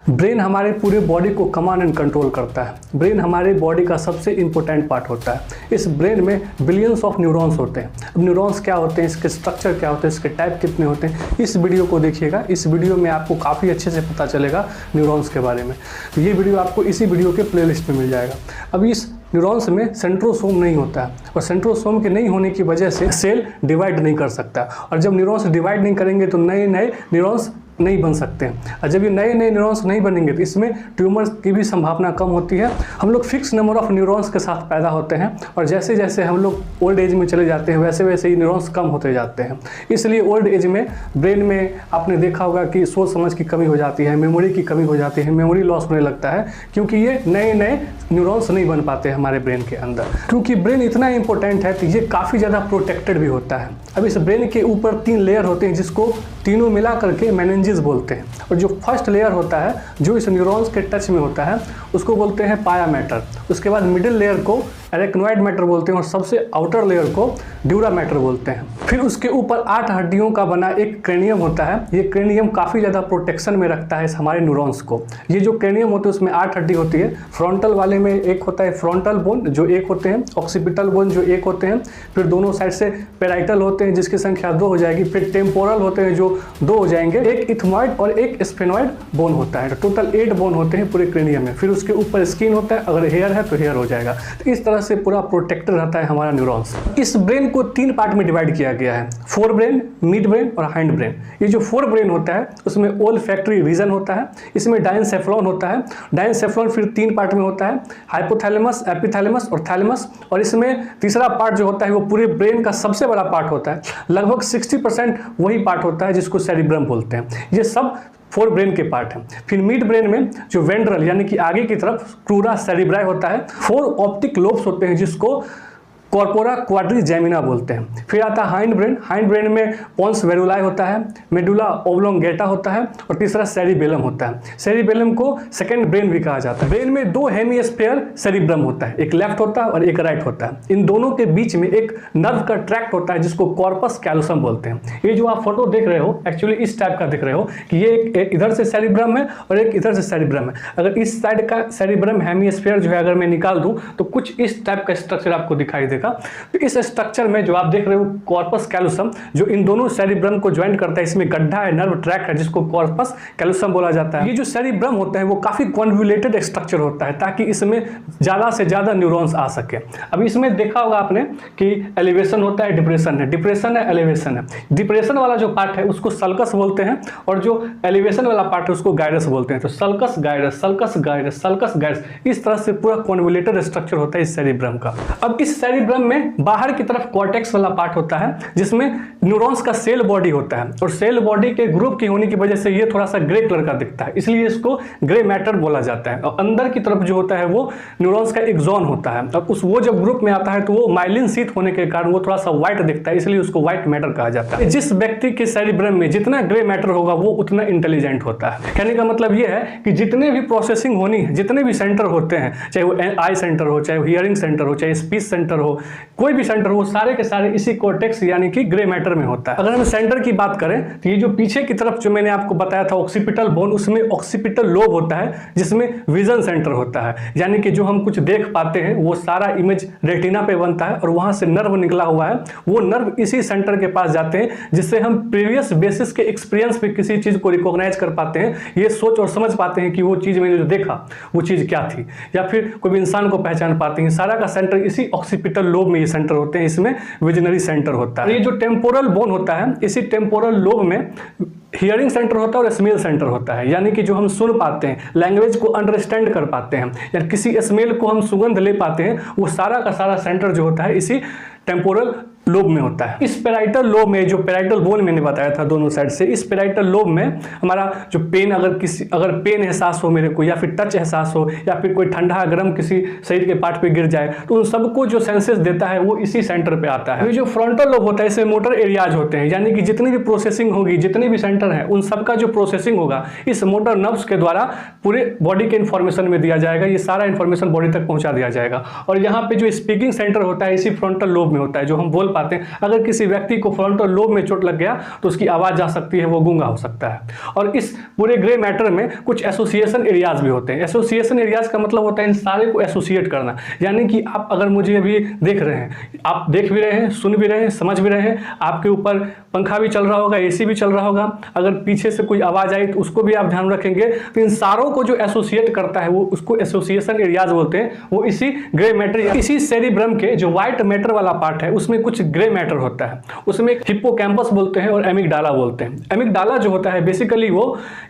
Brain हमारे पूरे body को कमांड एंड कंट्रोल करता है। ब्रेन हमारे बॉडी का सबसे इंपॉर्टेंट पार्ट होता है। इस ब्रेन में बिलियंस ऑफ न्यूरॉन्स होते हैं। अब न्यूरॉन्स क्या होते हैं, इसके स्ट्रक्चर क्या होते हैं, इसके टाइप कितने होते हैं, इस वीडियो को देखिएगा। इस वीडियो में आपको काफ़ी अच्छे से पता चलेगा न्यूरॉन्स के बारे में। तो ये वीडियो आपको इसी वीडियो के प्लेलिस्ट में मिल जाएगा। अब इस न्यूरॉन्स में सेंट्रोसोम नहीं होता है और सेंट्रोसोम के नहीं होने की वजह से सेल डिवाइड नहीं कर सकता, और जब न्यूरॉन्स डिवाइड नहीं करेंगे तो नए नए न्यूरॉन्स नहीं बन सकते हैं, और जब ये नए नए न्यूरॉन्स नहीं बनेंगे तो इसमें ट्यूमर्स की भी संभावना कम होती है। हम लोग फिक्स नंबर ऑफ न्यूरॉन्स के साथ पैदा होते हैं, और जैसे जैसे हम लोग ओल्ड एज में चले जाते हैं वैसे वैसे ही न्यूरॉन्स कम होते जाते हैं। इसलिए ओल्ड एज में ब्रेन में आपने देखा होगा कि सोच समझ की कमी हो जाती है, मेमोरी की कमी हो जाती है, मेमोरी लॉस होने लगता है, क्योंकि ये नए नए न्यूरॉन्स नहीं बन पाते हमारे ब्रेन के अंदर। क्योंकि ब्रेन इतना इंपॉर्टेंट है तो ये काफ़ी ज़्यादा प्रोटेक्टेड भी होता है। अब इस ब्रेन के ऊपर 3 लेयर होते हैं जिसको तीनों मिला करके मेनिंजेस बोलते हैं, और जो फर्स्ट लेयर होता है जो इस न्यूरॉन्स के टच में होता है उसको बोलते हैं पाया मैटर। उसके बाद मिडिल लेयर को एरेक्नोइड मैटर बोलते हैं, और सबसे आउटर लेयर को ड्यूरा मैटर बोलते हैं। फिर उसके ऊपर 8 हड्डियों का बना एक क्रेनियम होता है। ये क्रेनियम काफ़ी ज़्यादा प्रोटेक्शन में रखता है हमारे न्यूरॉन्स को। ये जो क्रेनियम होते हैं उसमें 8 हड्डी होती है। फ्रंटल वाले में एक होता है फ्रंटल बोन जो एक होते हैं, ऑक्सीपिटल बोन जो एक होते हैं, फिर दोनों साइड से पेराइटल होते हैं जिसकी संख्या 2 हो जाएगी, फिर टेम्पोरल होते हैं जो 2 हो जाएंगे, एक इथमॉइड और एक स्फेनॉइड बोन होता है। तो टोटल 8 बोन होते हैं पूरे क्रेनियम में। फिर उसके ऊपर स्किन होता है, अगर हेयर है तो हेयर हो जाएगा। तो इस तरह से पूरा प्रोटेक्टेड रहता है हमारा न्यूरॉन्स। इस ब्रेन को 3 पार्ट में डिवाइड किया गया है, फोर ब्रेन, मिड ब्रेन और हाइंड ब्रेन। ये जो फोर ब्रेन होता है उसमें ओल्फैक्टरी रीजन होता है, इसमें डायनसेफ्लॉन होता है। डायनसेफ्लॉन फिर 3 पार्ट में होता है, हाइपोथैलेमस, एपिथैलेमस और थैलेमस। और इसमें तीसरा पार्ट जो होता है वो पूरे ब्रेन का सबसे बड़ा पार्ट होता है, लगभग 60% वही पार्ट होता है जिसको सेरिब्रम बोलते हैं। ये सब फोर ब्रेन के पार्ट हैं। फिर मिड ब्रेन में जो वेंट्रल यानी कि आगे की तरफ क्रूरा सेरिब्राई होता है, 4 ऑप्टिक लोब्स होते हैं जिसको कॉर्पोरा क्वाड्रिजेमिना बोलते हैं। फिर आता है हाइंड ब्रेन। हाइंड ब्रेन में पोन्स वेरुलाई होता है, मेडुला ओब्लोंगेटा होता है, और तीसरा सेरिबेलम होता है। सेरिबेलम को सेकंड ब्रेन भी कहा जाता है। ब्रेन में 2 हेमिस्फीयर सेरिब्रम होता है, एक लेफ्ट होता है और एक राइट होता है। इन दोनों के बीच में एक नर्व का ट्रैक्ट होता है जिसको कॉर्पस कैलोसम बोलते हैं। ये जो आप फोटो देख रहे हो एक्चुअली इस टाइप का दिख रहे हो कि ये एक इधर से सेरिब्रम है और एक इधर से सेरिब्रम है। अगर इस साइड का सेरिब्रम हेमिस्फीयर जो है अगर मैं निकाल दूं तो कुछ इस टाइप का स्ट्रक्चर आपको दिखाई देगा। तो इस स्ट्रक्चर में जो आप देख रहे हो कॉर्पस कैलोसम जो इन दोनों सेरिब्रम को ज्वाइन करता है, इसमें गड्ढा है, नर्व ट्रैक है जिसको कॉर्पस कैलोसम बोला जाता है। ये जो सेरिब्रम होता है वो काफी कॉन्वोल्यूटेड स्ट्रक्चर होता है ताकि इसमें ज्यादा से ज्यादा न्यूरॉन्स आ सके। अब इसमें देखा होगा आपने कि एलिवेशन होता है, डिप्रेशन है, डिप्रेशन है, एलिवेशन है। डिप्रेशन वाला जो पार्ट है उसको सल्कस बोलते हैं, और जो एलिवेशन वाला पार्ट है उसको गाइरस बोलते हैं। तो sulcus gyrus, sulcus gyrus, sulcus gyrus, इस तरह से पूरा कॉन्वोल्यूटेड स्ट्रक्चर होता है इस सेरिब्रम का। अब इस सेरिब्रम में बाहर की तरफ कॉर्टेक्स वाला पार्ट होता है जिसमें न्यूरॉन्स का सेल बॉडी होता है, और सेल बॉडी के ग्रुप की होने की वजह से ये थोड़ा सा ग्रे कलर का दिखता है, इसलिए इसको ग्रे मैटर बोला जाता है। और अंदर की तरफ जो होता है वो न्यूरॉन्स का एक जोन होता है। अब वो जब ग्रुप में आता है तो वो माइलिन शीथ होने के कारण वो थोड़ा सा व्हाइट दिखता है, इसलिए उसको व्हाइट मैटर कहा जाता है। जिस व्यक्ति के सेरिब्रम में जितना ग्रे मैटर होगा वो उतना इंटेलिजेंट होता है। कहने का मतलब ये है कि जितने भी प्रोसेसिंग होनी है, जितने भी सेंटर होते हैं, चाहे वो आई सेंटर हो, चाहे वो हियरिंग सेंटर हो, चाहे स्पीच सेंटर हो, कोई भी सेंटर हो, सारे के सारे इसी कॉर्टेक्स यानी कि ग्रे मैटर में होता है। अगर हम सेंटर की बात करें तो ये जो पीछे की तरफ जो मैंने आपको बताया था ऑक्सीपिटल बोन, उसमें ऑक्सीपिटल लोब होता है जिसमें विजन सेंटर होता है, यानी कि जो हम कुछ देख पाते हैं वो सारा इमेज रेटिना पे बनता है, और वहां से नर्व निकला हुआ है, वो नर्व इसी सेंटर के पास जाते हैं जिससे हम प्रीवियस बेसिस के एक्सपीरियंस पे किसी चीज को रिकॉग्नाइज कर पाते हैं, ये सोच और समझ पाते हैं कि वो चीज मैंने जो देखा वो चीज क्या थी, या फिर कोई भी इंसान को पहचान पाते हैं। सारा का सेंटर इसी ऑक्सीपिटल लोब में ये सेंटर होते हैं, इसमें विजनरी सेंटर होता है। ये जो टेम्पोरल बोन होता है इसी टेम्पोरल लोब में हियरिंग सेंटर होता है और स्मेल सेंटर होता है, यानी कि जो हम सुन पाते हैं, लैंग्वेज को अंडरस्टैंड कर पाते हैं, या किसी स्मेल को हम सुगंध ले पाते हैं, वो सारा का सारा सेंटर जो होता है इसी टेम्पोरल लोब में होता है। इस पेराइटल लोब में जो पेराइटल बोन मैंने बताया था दोनों साइड से, इस पेराइटल लोब में हमारा जो पेन अगर पेन एहसास हो मेरे को, या फिर टच एहसास हो, या फिर कोई ठंडा गर्म किसी शरीर के पार्ट पे गिर जाए, तो उन सबको जो सेंसेस देता है वो इसी सेंटर पे आता है। ये जो फ्रंटल लोब होता है इसमें मोटर एरियाज होते हैं, यानी कि जितनी भी प्रोसेसिंग होगी, जितने भी सेंटर है उन सबका जो प्रोसेसिंग होगा इस मोटर नर्व्स के द्वारा पूरे बॉडी के इंफॉर्मेशन में दिया जाएगा। ये सारा इंफॉर्मेशन बॉडी तक पहुंचा दिया जाएगा। और यहाँ पे जो स्पीकिंग सेंटर होता है इसी फ्रंटल लोब में होता है, जो हम बोल पाते हैं। अगर किसी व्यक्ति को फ्रंटल लोब में चोट लग गया तो उसकी आवाज़ जा सकती है, वो गूंगा हो सकता है। और इस पूरे ग्रे मैटर में कुछ एसोसिएशन एरियाज भी होते हैं। एसोसिएशन एरियाज का मतलब होता है इन सारे को एसोसिएट करना, यानी कि आप अगर मुझे अभी देख रहे हैं, आप देख भी रहे हैं, सुन भी रहे हैं, समझ भी रहे हैं, आपके ऊपर पंखा भी चल रहा होगा, एसी भी चल रहा होगा, अगर पीछे से कोई आवाज़ आई तो उसको भी आप ध्यान रखेंगे। तो इन सारों को जो एसोसिएट करता है वो उसको एसोसिएशन एरियाज बोलते हैं। वो इसी ग्रे मैटर, इसी सेरिब्रम के जो व्हाइट मैटर वाला पार्ट है उसमें कुछ ग्रे मैटर होता है। उसमें हिप्पोकैम्पस बोलते हैं और एमिगडाला बोलते हैं। एमिगडाला जो होता है बेसिकली वो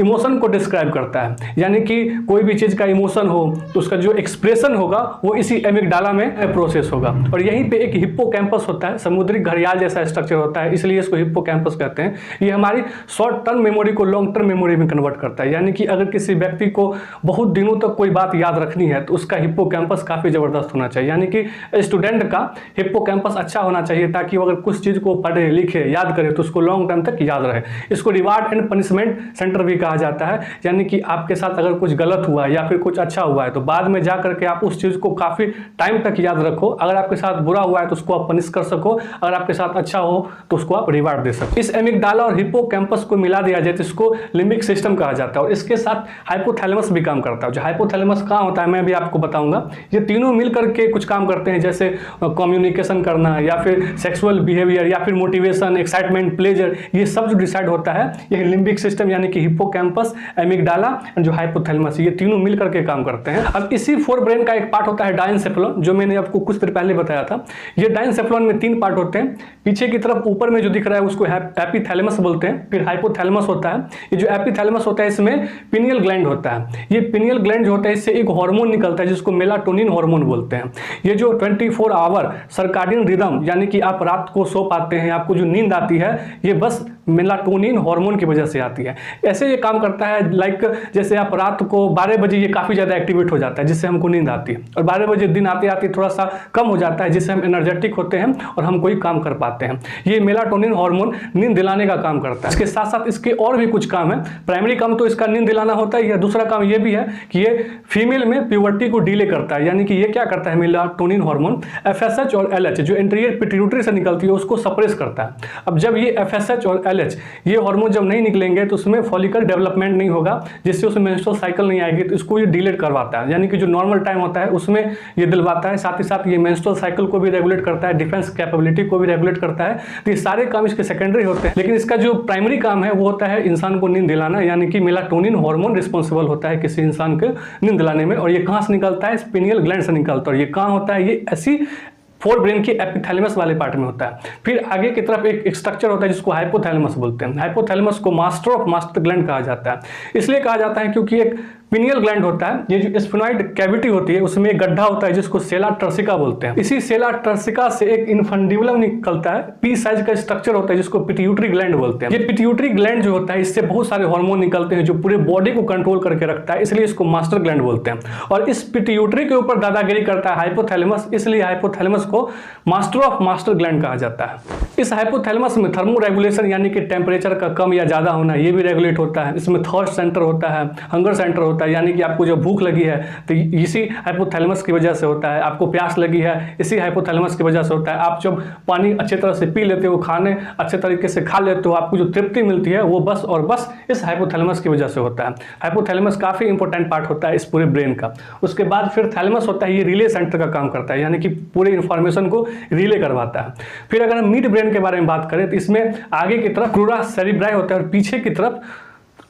इमोशन को डिस्क्राइब करता है, यानी कि कोई भी चीज़ का इमोशन हो तो उसका जो एक्सप्रेशन होगा वो इसी एमिगडाला में प्रोसेस होगा। और यहीं पे एक हिप्पोकैम्पस होता है, समुद्री घड़ियाल जैसा स्ट्रक्चर होता है, इसलिए इसको हिप्पोकैम्पस कहते हैं। ये हमारी शॉर्ट टर्म मेमोरी को लॉन्ग टर्म मेमोरी में कन्वर्ट करता है, यानी कि अगर किसी व्यक्ति को बहुत दिनों तक कोई बात याद रखनी है तो उसका हिप्पोकैम्पस काफ़ी ज़बरदस्त होना चाहिए, यानी कि स्टूडेंट का हिप्पोकैम्पस अच्छा होना चाहिए ताकि वो अगर कुछ चीज़ को पढ़े लिखे याद करे तो उसको लॉन्ग टर्म तक याद रहे। इसको रिवार्ड एंड पनिशमेंट सेंटर भी कहा जाता है, यानी कि आपके साथ अगर कुछ गलत हुआ है या फिर कुछ अच्छा हुआ है तो बाद में जा करके आप उस चीज़ को काफ़ी टाइम तक याद रखो। अगर आपके साथ बुरा हुआ है तो उसको आप पनिश कर सको, अगर आपके साथ अच्छा हो तो उसको आप रिवार्ड दे सको। इस एमिगडाला और हिप्पोकैम्पस को मिला दिया जाए तो इसको लिम्बिक सिस्टम कहा जाता है। और इसके साथ हाइपोथैलेमस भी काम करता है। जो हाइपोथैलेमस कहाँ होता है मैं भी आपको बताऊंगा। ये तीनों मिल करके कुछ काम करते हैं, जैसे कम्युनिकेशन करना या फिर सेक्सुअल बिहेवियर या फिर मोटिवेशन, एक्साइटमेंट, प्लेजर, ये सब जो डिसाइड होता है ये लिम्बिक सिस्टम यानी कि हिप्पोकैम्पस, एमिगडाला एंड जो हाइपोथैलेमस, ये तीनों मिल करके काम करते हैं। अब इसी फोर ब्रेन का एक पार्ट होता है डायनसेफेलॉन, जो मैंने आपको कुछ देर पहले बताया था। ये डायनसेफेलॉन में 3 पार्ट होते हैं। पीछे की तरफ ऊपर में जो दिख रहा है उसको एपिथैलेमस बोलते हैं, फिर हाइपोथैलेमस होता है। ये जो एपिथैलेमस होता है इसमें पिनियल ग्लैंड होता है। ये पिनियल ग्लैंड जो होता है इससे एक हार्मोन निकलता है जिसको मेलाटोनिन हार्मोन बोलते हैं। ये जो 24 आवर सर्काडियन रिदम, यानी कि आप रात को सो पाते हैं, आपको जो नींद आती है ये बस मेलाटोनिन हार्मोन की वजह से आती है। ऐसे ये काम करता है लाइक जैसे आप रात को 12 बजे ये काफ़ी ज़्यादा एक्टिवेट हो जाता है जिससे हमको नींद आती है, और 12 बजे दिन आते आते थोड़ा सा कम हो जाता है जिससे हम एनर्जेटिक होते हैं और हम कोई काम कर पाते हैं। ये मेलाटोनिन हार्मोन नींद दिलाने का काम करता है। इसके साथ साथ इसके और भी कुछ काम है। प्राइमरी काम तो इसका नींद दिलाना होता है, या दूसरा काम ये भी है कि ये फीमेल में प्यूबर्टी को डिले करता है, यानी कि ये क्या करता है, मेलाटोनिन हार्मोन FSH और LH जो एंटीरियर पिट्यूटरी से निकलती है उसको सप्रेस करता है। अब जब ये FSH और LH ये हार्मोन जब नहीं निकलेंगे तो उसमें फॉलिकल डेवलपमेंट नहीं होगा, जिससे उसमें मेंस्ट्रुअल साइकिल नहीं आएगी, तो इसको ये डिलेट करवाता है, यानी कि जो नॉर्मल टाइम होता है उसमें ये दिलवाता है। साथ ही साथ ये मेंस्ट्रुअल साइकिल को भी रेगुलेट करता है, डिफेंस कैपेबिलिटी को भी रेगुलेट करता है। तो ये सारे काम इसके सेकेंडरी होते हैं, लेकिन इसका जो प्राइमरी काम है वो होता है इंसान को नींद दिलाना, यानी कि मेलाटोनिन हार्मोन रिस्पॉन्सिबल होता है किसी इंसान को नींद दिलाने में। और ये कहाँ से निकलता है, पिनियल ग्लैंड से निकलता है। और ये कहाँ होता है, ये ऐसी फोर ब्रेन के एपिथैलेमस वाले पार्ट में होता है। फिर आगे की तरफ एक स्ट्रक्चर होता है जिसको हाइपोथैलेमस बोलते हैं। हाइपोथैलेमस को मास्टर ऑफ मास्टर ग्लैंड कहा जाता है। इसलिए कहा जाता है क्योंकि एक पिनियल ग्लैंड होता है, ये जो स्फिनॉइड कैविटी होती है उसमें एक गड्ढा होता है जिसको सेला टर्सिका बोलते हैं। इसी सेला टर्सिका से एक इन्फंडिबुलम निकलता है, पी साइज का स्ट्रक्चर होता है जिसको पिट्यूटरी ग्लैंड बोलते हैं। ये पिट्यूटरी ग्लैंड जो होता है इससे बहुत सारे हार्मोन निकलते हैं जो पूरे बॉडी को कंट्रोल करके रखता है, इसलिए इसको मास्टर ग्लैंड बोलते हैं। और इस पिट्यूटरी के ऊपर दादागिरी करता है हाइपोथैलेमस, इसलिए हाइपोथैलेमस को मास्टर ऑफ मास्टर ग्लैंड कहा जाता है। इस हाइपोथैलेमस में थर्मो रेगुलेशन यानी कि टेम्परेचर का कम या ज्यादा होना ये भी रेगुलेट होता है। इसमें थर्स्ट सेंटर होता है, हंगर सेंटर होता है, यानी कि आपको जब भूख लगी है तो इसी हाइपोथैलेमस की वजह से होता है। आपको प्यास लगी है इसी हाइपोथैलेमस की वजह से होता है। आप जब पानी अच्छे तरह से पी लेते हो, खाने अच्छे तरीके से खा लेते हो, आपको जो तृप्ति मिलती है वो बस और बस इस हाइपोथैलेमस की वजह से होता है। हाइपोथैलेमस काफ़ी इंपॉर्टेंट पार्ट होता है इस पूरे ब्रेन का। उसके बाद फिर थैलेमस होता है, ये रिले सेंटर का काम करता है, यानी कि पूरे इंफॉर्मेशन को रिले करवाता है। फिर अगर हम मिड ब्रेन के बारे में बात करें तो इसमें आगे की तरफ क्रूरा सेरिब्राई होता है और पीछे की तरफ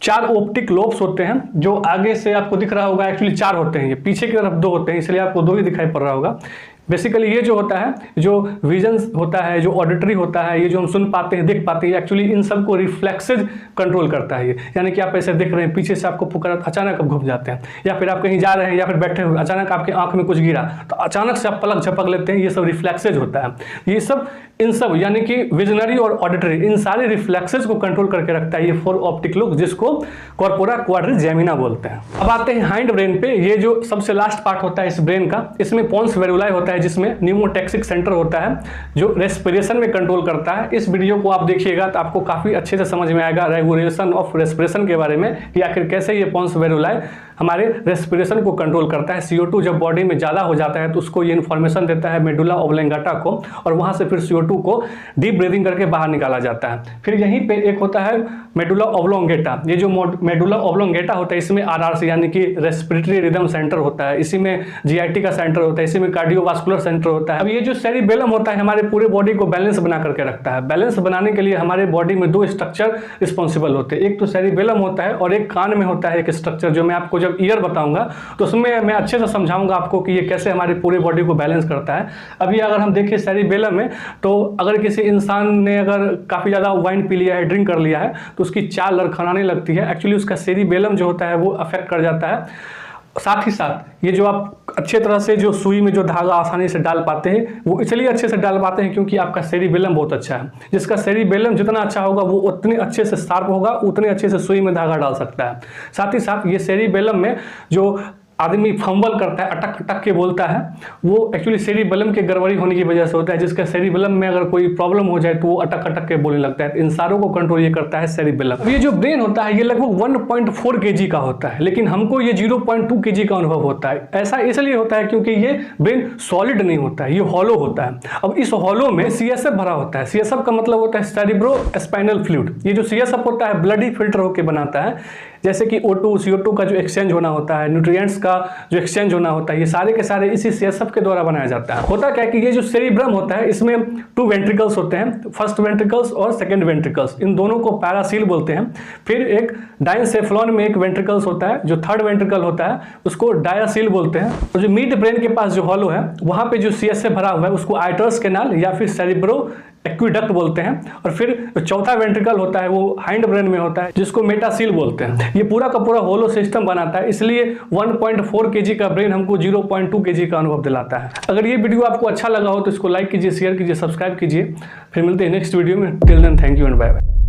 4 ऑप्टिक लोब्स होते हैं, जो आगे से आपको दिख रहा होगा एक्चुअली 4 होते हैं, ये पीछे की तरफ 2 होते हैं, इसलिए आपको 2 ही दिखाई पड़ रहा होगा। बेसिकली ये जो होता है, जो विजन होता है, जो ऑडिटरी होता है, ये जो हम सुन पाते हैं, देख पाते हैं, एक्चुअली इन सब को रिफ्लेक्सेज कंट्रोल करता है ये। यानी कि आप ऐसे देख रहे हैं, पीछे से आपको पुकारा, अचानक आप घूम जाते हैं, या फिर आप कहीं जा रहे हैं या फिर बैठे हुए, अचानक आपके आंख में कुछ गिरा तो अचानक से आप पलक झपक लेते हैं, ये सब रिफ्लेक्सेज होता है। ये सब इन सब यानी कि विजनरी और ऑडिटरी, इन सारे रिफ्लेक्सेज को कंट्रोल करके रखता है ये 4 ऑप्टिक लोब, जिसको कॉर्पोरा क्वाड्रिजेमिना बोलते हैं। अब आते हैं हाइंड ब्रेन पे। ये जो सबसे लास्ट पार्ट होता है इस ब्रेन का, इसमें पोन्स वेरुलाई होता है जिसमें न्यूमोटैक्सिक सेंटर होता है जो रेस्पिरेशन में कंट्रोल करता है। इस वीडियो को आप देखिएगा तो आपको काफी अच्छे से समझ में आएगा रेगुलेशन ऑफ रेस्पिरेशन के बारे में कि आखिर कैसे ये पोन्स वेरुलाई हमारे रेस्पिरेशन को कंट्रोल करता है। CO2 जब बॉडी में ज़्यादा हो जाता है तो उसको ये इन्फॉर्मेशन देता है मेडुला ऑब्लोंगेटा को, और वहाँ से फिर CO2 को डीप ब्रीदिंग करके बाहर निकाला जाता है। फिर यहीं पे एक होता है मेडुला ऑब्लोंगेटा। ये जो मेडुला ऑब्लोंगेटा होता है इसमें RRC यानी कि रेस्पिरेटरी रिदम सेंटर होता है, इसी में GIT का सेंटर होता है, इसी में कार्डियोवास्कुलर सेंटर होता है। अब ये जो सेरिबेलम होता है हमारे पूरे बॉडी को बैलेंस बना करके रखता है। बैलेंस बनाने के लिए हमारे बॉडी में दो स्ट्रक्चर रिस्पॉन्सिबल होते हैं, एक तो सेरिबेलम होता है और एक कान में होता है एक स्ट्रक्चर, जो मैं आपको जब ईयर बताऊंगा तो उसमें मैं अच्छे से समझाऊंगा आपको कि ये कैसे हमारी पूरी बॉडी को बैलेंस करता है। अभी अगर हम देखिए सेरिबेलम में, तो अगर किसी इंसान ने अगर काफ़ी ज़्यादा वाइन पी लिया है, ड्रिंक कर लिया है, तो उसकी चाल लड़खड़ाने लगती है। एक्चुअली उसका सेरिबेलम जो होता है वो अफेक्ट कर जाता है। साथ ही साथ ये जो आप अच्छे तरह से जो सुई में जो धागा आसानी से डाल पाते हैं, वो इसलिए अच्छे से डाल पाते हैं क्योंकि आपका सेरिबेलम बहुत अच्छा है। जिसका सेरिबेलम जितना अच्छा होगा वो उतने अच्छे से शार्प होगा, उतने अच्छे से सुई में धागा डाल सकता है। साथ ही साथ ये सेरिबेलम में जो आदमी फंबल करता है, अटक अटक के बोलता है, वो एक्चुअली सेरिबेलम के गड़बड़ी होने की वजह से होता है। जिसका सेरिबेलम में अगर कोई प्रॉब्लम हो जाए तो वो अटक अटक के बोलने लगता है। इन सारों को कंट्रोल ये करता है सेरिबेलम। ये जो ब्रेन होता है ये लगभग 1.4 kg का होता है, लेकिन हमको ये 0.2 kg का अनुभव होता है। ऐसा इसलिए होता है क्योंकि ये ब्रेन सॉलिड नहीं होता है, ये हॉलो होता है। अब इस हॉलो में CSF भरा होता है। CSF का मतलब होता है सेरिब्रो स्पाइनल फ्लूइड। ये जो CSF होता है ब्लड ही फिल्टर होकर बनाता है। जैसे कि O2 CO2 का जो एक्सचेंज होना होता है, न्यूट्रिएंट्स का जो एक्सचेंज होना होता है, ये सारे के सारे इसी CSF के द्वारा बनाया जाता है। होता क्या है कि ये जो सेरिब्रम होता है इसमें 2 वेंट्रिकल्स होते हैं, फर्स्ट वेंट्रिकल्स और सेकंड वेंट्रिकल्स। इन दोनों को पैरासील बोलते हैं। फिर एक डायनसेफ्लॉन में एक वेंट्रिकल्स होता है, जो थर्ड वेंट्रिकल होता है उसको डायासील बोलते हैं। और जो मिड ब्रेन के पास जो हॉलो है वहाँ पे जो CSF भरा हुआ है उसको आइटर्स कैनाल या फिर सेरिब्रो एक्विडक्ट बोलते हैं। और फिर चौथा वेंट्रिकल होता है वो हाइंड ब्रेन में होता है, जिसको मेटासील बोलते हैं। ये पूरा का पूरा होलो सिस्टम बनाता है, इसलिए 1.4 kg का ब्रेन हमको 0.2 kg का अनुभव दिलाता है। अगर ये वीडियो आपको अच्छा लगा हो तो इसको लाइक कीजिए, शेयर कीजिए, सब्सक्राइब कीजिए। फिर मिलते हैं नेक्स्ट वीडियो में। Till then thank you and bye bye.